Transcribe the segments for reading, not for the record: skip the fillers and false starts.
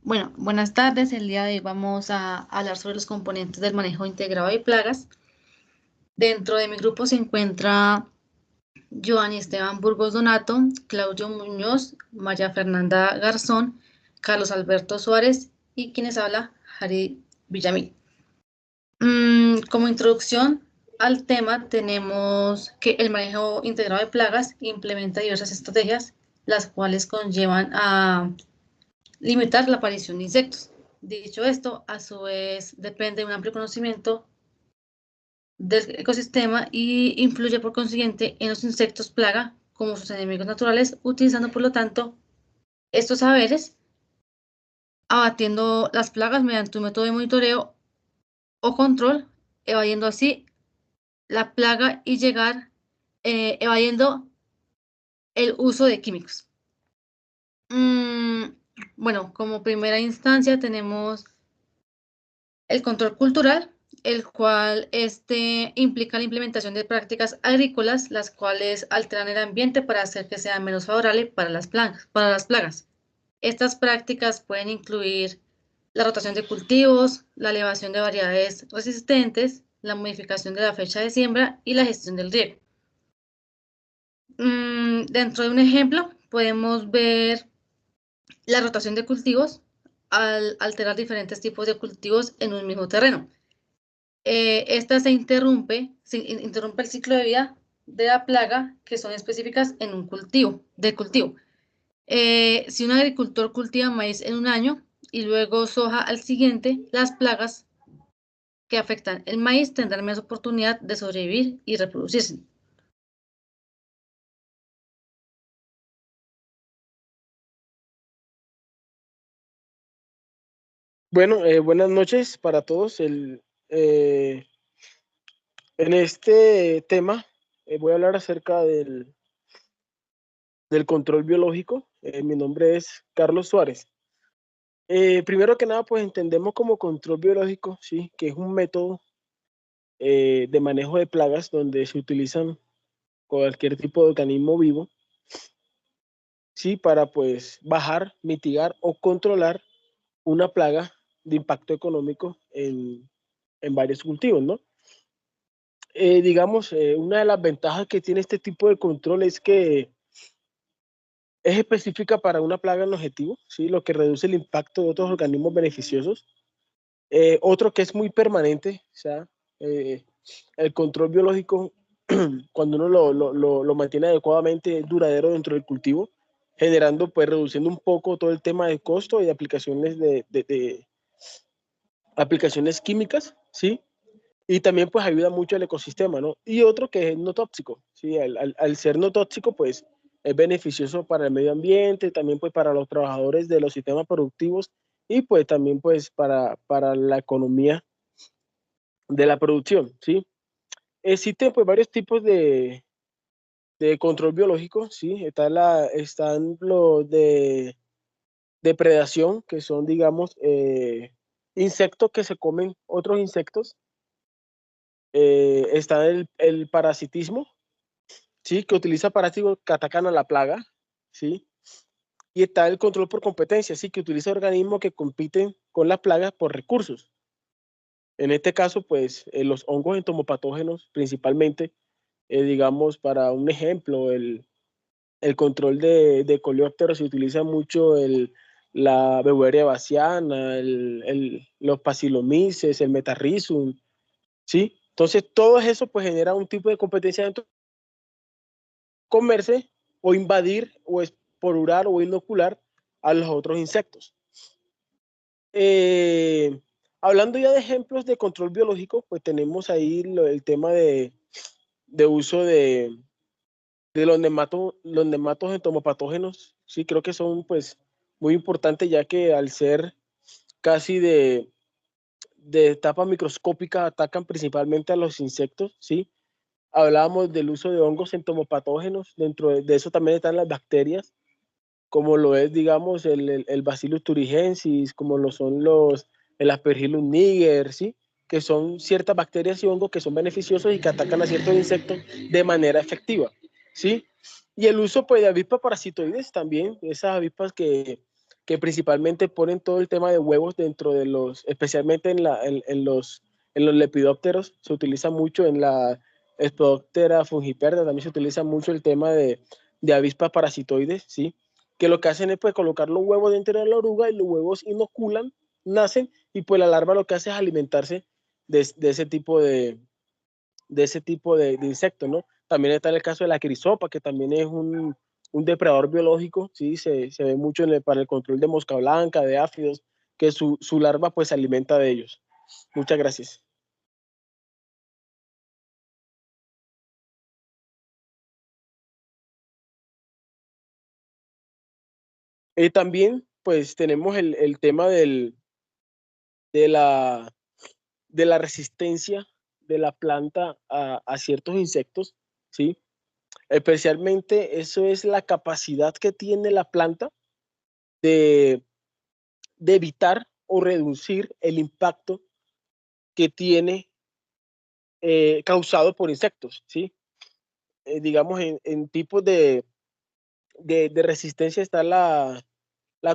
Bueno, buenas tardes. El día de hoy vamos a hablar sobre los componentes del manejo integrado de plagas. Dentro de mi grupo se encuentra Giovanni Esteban Burgos Donato, Claudio Muñoz, María Fernanda Garzón, Carlos Alberto Suárez y quienes habla, Jari Villamil. Como introducción al tema, tenemos que el manejo integrado de plagas implementa diversas estrategias, las cuales conllevan a limitar la aparición de insectos. Dicho esto, a su vez depende de un amplio conocimiento del ecosistema y influye por consiguiente en los insectos plaga como sus enemigos naturales, utilizando por lo tanto estos saberes, abatiendo las plagas mediante un método de monitoreo o control, evadiendo así la plaga y evadiendo el uso de químicos. Mm, bueno, como primera instancia tenemos el control cultural, el cual implica la implementación de prácticas agrícolas, las cuales alteran el ambiente para hacer que sea menos favorable para las plagas. Estas prácticas pueden incluir la rotación de cultivos, la elevación de variedades resistentes, la modificación de la fecha de siembra y la gestión del riego. Dentro de un ejemplo, podemos ver la rotación de cultivos al alterar diferentes tipos de cultivos en un mismo terreno. Esta interrumpe el ciclo de vida de la plaga que son específicas en un cultivo. Si un agricultor cultiva maíz en un año y luego soja al siguiente, las plagas que afectan el maíz tendrán menos oportunidad de sobrevivir y reproducirse. Bueno, buenas noches para todos. En este tema voy a hablar acerca del control biológico. Mi nombre es Carlos Suárez. Primero que nada, pues entendemos como control biológico, sí, que es un método de manejo de plagas donde se utilizan cualquier tipo de organismo vivo, sí, para pues bajar, mitigar o controlar una plaga de impacto económico en varios cultivos, ¿no? Digamos, una de las ventajas que tiene este tipo de control es que es específica para una plaga en objetivo, ¿sí? Lo que reduce el impacto de otros organismos beneficiosos. Otro que es muy permanente, o sea, eh, el control biológico, cuando uno lo mantiene adecuadamente, es duradero dentro del cultivo, generando, pues, reduciendo un poco todo el tema de costo y de aplicaciones de aplicaciones químicas, ¿sí? Y también pues ayuda mucho al ecosistema, ¿no? Y otro que es no tóxico, ¿sí? Al ser no tóxico, pues es beneficioso para el medio ambiente, también pues para los trabajadores de los sistemas productivos y pues también pues para la economía de la producción, ¿sí? Existen pues varios tipos de control biológico, ¿sí? Están los de depredación, que son, digamos, insectos que se comen otros insectos. Está el parasitismo, ¿sí? Que utiliza parásitos que atacan a la plaga, ¿sí? Y está el control por competencia, ¿sí? Que utiliza organismos que compiten con las plagas por recursos. En este caso, pues, los hongos entomopatógenos, principalmente, digamos, para un ejemplo, el control de coleópteros se utiliza mucho la Beauveria baciana, los pacilomices, el metarrhizum, ¿sí? Entonces, todo eso, pues, genera un tipo de competencia dentro comerse o invadir o esporurar o inocular a los otros insectos. Eh, Hablando ya de ejemplos de control biológico, pues tenemos ahí el tema de uso de los nematos entomopatógenos. Sí, creo que son pues muy importantes ya que al ser casi de etapa microscópica atacan principalmente a los insectos, ¿sí? Hablábamos del uso de hongos entomopatógenos, dentro de eso también están las bacterias, como lo es, digamos, el Bacillus thuringiensis, como lo son el Aspergillus niger, ¿sí? Que son ciertas bacterias y hongos que son beneficiosos y que atacan a ciertos insectos de manera efectiva, ¿sí? Y el uso, pues, de avispas parasitoides también, esas avispas que principalmente ponen todo el tema de huevos dentro de los, especialmente en los lepidópteros, se utiliza mucho en la Spodoptera fungiperda, también se utiliza mucho el tema de avispas parasitoides, ¿sí? Que lo que hacen es pues colocar los huevos dentro de la oruga y los huevos inoculan, nacen y pues la larva lo que hace es alimentarse de ese tipo de insectos, ¿no? También está el caso de la crisopa, que también es un depredador biológico, ¿sí? Se ve mucho para el control de mosca blanca, de áfidos, que su larva pues se alimenta de ellos. Muchas gracias. También pues tenemos el tema de, la, de la resistencia de la planta a ciertos insectos, ¿sí? Especialmente eso es la capacidad que tiene la planta de, de evitar o reducir el impacto que tiene causado por insectos, ¿sí? Digamos, en tipos de resistencia está la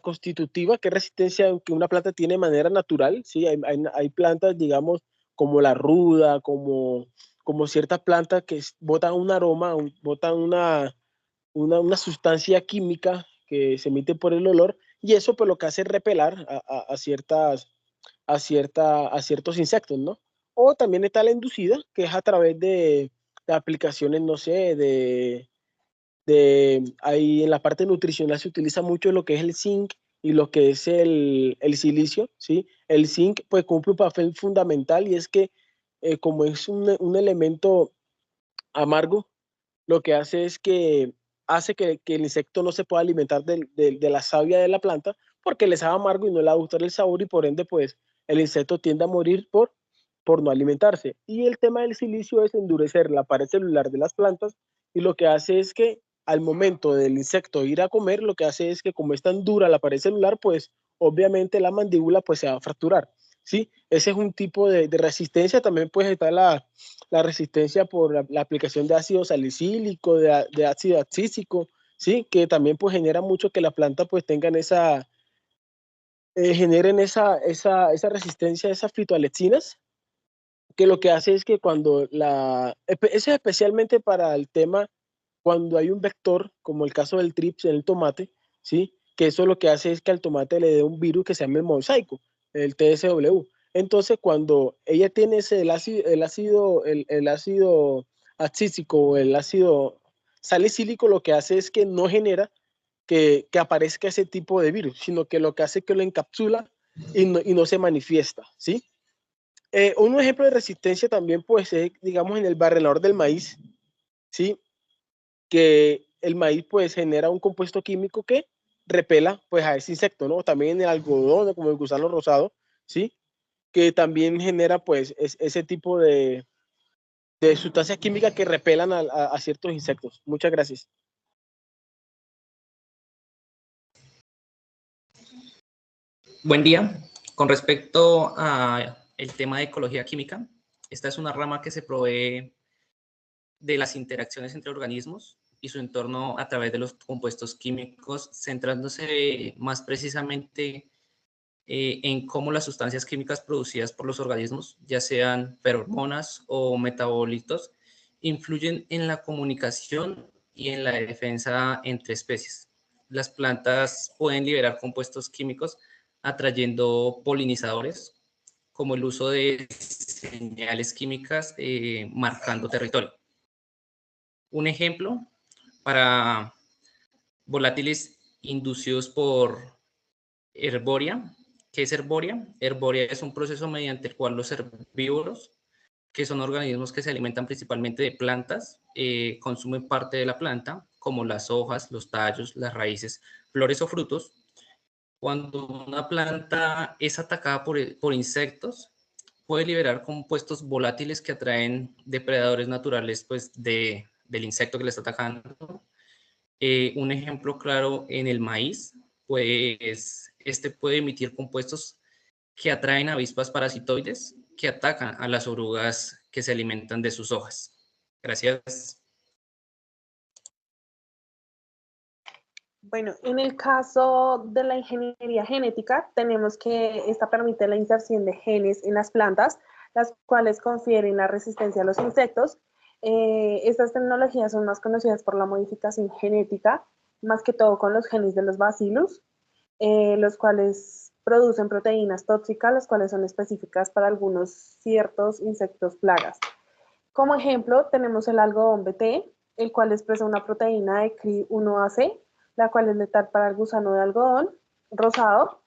constitutiva, que es resistencia que una planta tiene de manera natural, ¿sí? Hay plantas, digamos, como la ruda, como ciertas plantas que botan un aroma, botan una sustancia química que se emite por el olor, y eso pues lo que hace es repelar a ciertos insectos, ¿no? O también está la inducida, que es a través de aplicaciones, no sé, ahí en la parte nutricional se utiliza mucho lo que es el zinc y lo que es el silicio, ¿sí? El zinc pues cumple un papel fundamental y es que como es un elemento amargo, lo que hace es que hace que el insecto no se pueda alimentar de la savia de la planta porque le sabe amargo y no le va a gustar el sabor y por ende pues el insecto tiende a morir por no alimentarse. Y el tema del silicio es endurecer la pared celular de las plantas y lo que hace es que al momento del insecto ir a comer, lo que hace es que como es tan dura la pared celular, pues obviamente la mandíbula pues se va a fracturar. ¿Sí? Ese es un tipo de resistencia. También pues está la resistencia por la aplicación de ácido salicílico, de ácido abscísico, ¿sí? Que también pues genera mucho que las plantas pues tengan generen esa resistencia a esas fitoalexinas, que lo que hace es que cuando eso es especialmente para el tema, cuando hay un vector, como el caso del trips en el tomate, ¿sí? Que eso lo que hace es que al tomate le dé un virus que se llama el mosaico, el TSW. Entonces, cuando ella tiene el ácido abscísico o el ácido salicílico, lo que hace es que no genera que aparezca ese tipo de virus, sino que lo que hace es que lo encapsula y no se manifiesta, ¿sí? Un ejemplo de resistencia también, pues, es, digamos, en el barrenador del maíz, ¿sí? Que el maíz, pues, genera un compuesto químico que repela, pues, a ese insecto, ¿no? También en el algodón, como el gusano rosado, ¿sí? Que también genera, pues, ese tipo de sustancias químicas que repelan a ciertos insectos. Muchas gracias. Buen día. Con respecto a el tema de ecología química, esta es una rama que se provee de las interacciones entre organismos y su entorno a través de los compuestos químicos, centrándose más precisamente en cómo las sustancias químicas producidas por los organismos, ya sean feromonas o metabolitos, influyen en la comunicación y en la defensa entre especies. Las plantas pueden liberar compuestos químicos atrayendo polinizadores, como el uso de señales químicas marcando territorio. Un ejemplo para volátiles inducidos por herboria. ¿Qué es herboria? Herboria es un proceso mediante el cual los herbívoros, que son organismos que se alimentan principalmente de plantas, consumen parte de la planta, como las hojas, los tallos, las raíces, flores o frutos. Cuando una planta es atacada por insectos, puede liberar compuestos volátiles que atraen depredadores naturales pues, del insecto que le está atacando. Un ejemplo claro en el maíz, pues este puede emitir compuestos que atraen avispas parasitoides que atacan a las orugas que se alimentan de sus hojas. Gracias. Bueno, en el caso de la ingeniería genética, tenemos que esta permite la inserción de genes en las plantas, las cuales confieren la resistencia a los insectos. Estas tecnologías son más conocidas por la modificación genética, más que todo con los genes de los bacillus, los cuales producen proteínas tóxicas, las cuales son específicas para algunos ciertos insectos plagas. Como ejemplo, tenemos el algodón BT, el cual expresa una proteína de CRI1AC, la cual es letal para el gusano de algodón rosado,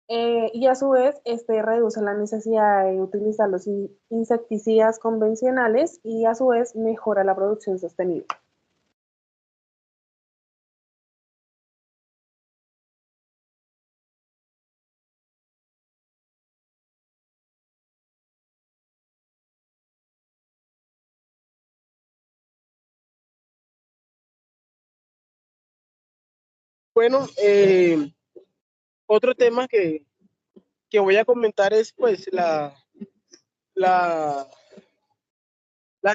y a su vez, este reduce la necesidad de utilizar los insecticidas convencionales y a su vez mejora la producción sostenible. Bueno, otro tema que voy a comentar es pues la, la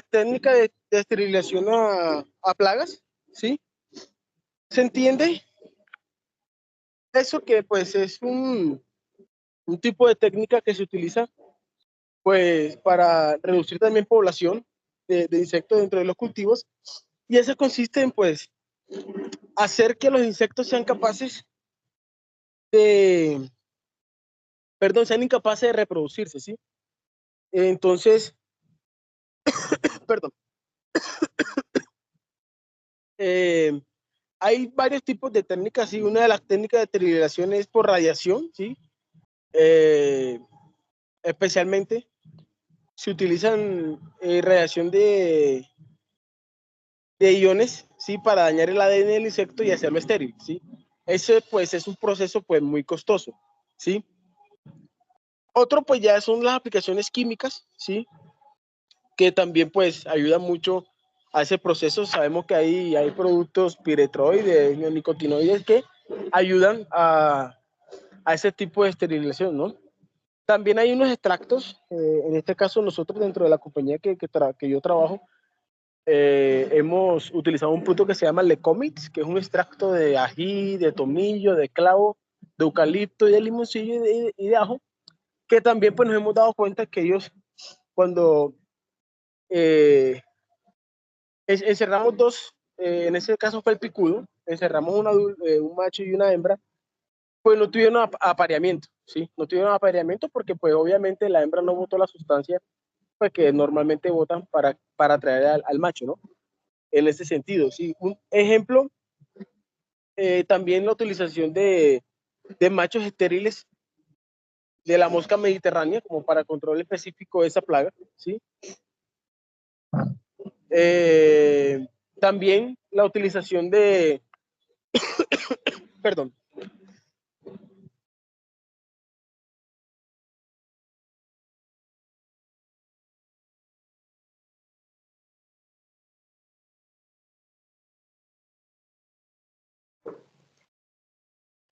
técnica de esterilización a plagas, ¿sí? ¿Se entiende? Eso que pues es un tipo de técnica que se utiliza pues para reducir también población de insectos dentro de los cultivos, y eso consiste en pues hacer que los insectos sean capaces de, perdón, sean incapaces de reproducirse, ¿sí? Entonces, perdón, eh, hay varios tipos de técnicas, ¿sí? Una de las técnicas de esterilización es por radiación, ¿sí? Eh, especialmente se utilizan radiación de iones, ¿sí? Para dañar el ADN del insecto y hacerlo estéril, ¿sí? Ese pues es un proceso pues muy costoso, ¿sí? Otro pues ya son las aplicaciones químicas, ¿sí? Que también pues ayudan mucho a ese proceso. Sabemos que hay productos piretroides, neonicotinoides que ayudan a ese tipo de esterilización, ¿no? También hay unos extractos, en este caso nosotros dentro de la compañía que yo trabajo, hemos utilizado un producto que se llama Lecomix, que es un extracto de ají, de tomillo, de clavo, de eucalipto y de limoncillo y de ajo, que también pues nos hemos dado cuenta que ellos cuando eh, encerramos dos, en ese caso fue el picudo, encerramos un macho y una hembra, pues no tuvieron apareamiento, ¿sí? No tuvieron apareamiento porque pues obviamente la hembra no botó la sustancia pues, que normalmente botan para atraer al macho, ¿no? En ese sentido, ¿sí? Un ejemplo, también la utilización de machos estériles de la mosca mediterránea como para control específico de esa plaga, ¿sí? Eh, también la utilización perdón,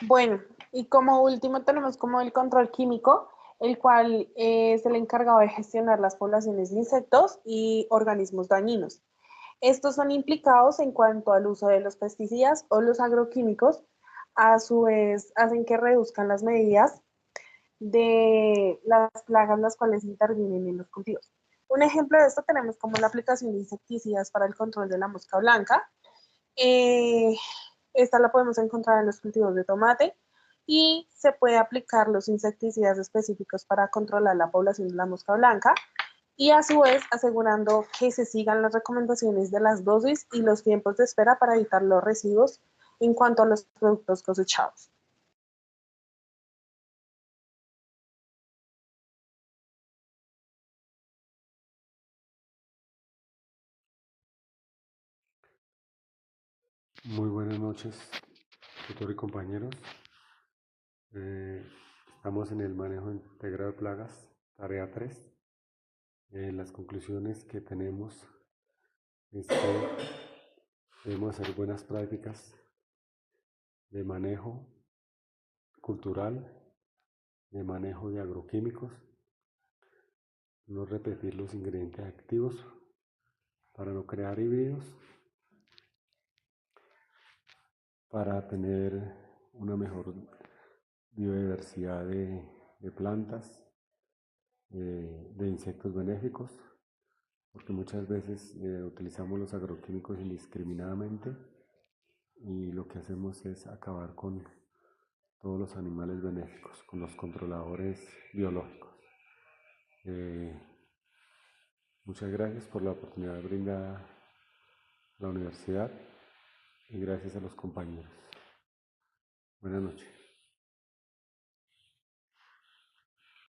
Bueno, y como último tenemos como el control químico, el cual es el encargado de gestionar las poblaciones de insectos y organismos dañinos. Estos son implicados en cuanto al uso de los pesticidas o los agroquímicos, a su vez hacen que reduzcan las medidas de las plagas las cuales intervienen en los cultivos. Un ejemplo de esto tenemos como la aplicación de insecticidas para el control de la mosca blanca. Eh, Esta la podemos encontrar en los cultivos de tomate y se puede aplicar los insecticidas específicos para controlar la población de la mosca blanca y a su vez asegurando que se sigan las recomendaciones de las dosis y los tiempos de espera para evitar los residuos en cuanto a los productos cosechados. Muy buenas noches, tutor y compañeros. Estamos en el manejo integrado de plagas, tarea 3. Las conclusiones que tenemos es que debemos hacer buenas prácticas de manejo cultural, de manejo de agroquímicos, no repetir los ingredientes activos para no crear híbridos, para tener una mejor biodiversidad de plantas, de insectos benéficos, porque muchas veces utilizamos los agroquímicos indiscriminadamente y lo que hacemos es acabar con todos los animales benéficos, con los controladores biológicos. Muchas gracias por la oportunidad brindada a la universidad y gracias a los compañeros. Buenas noches.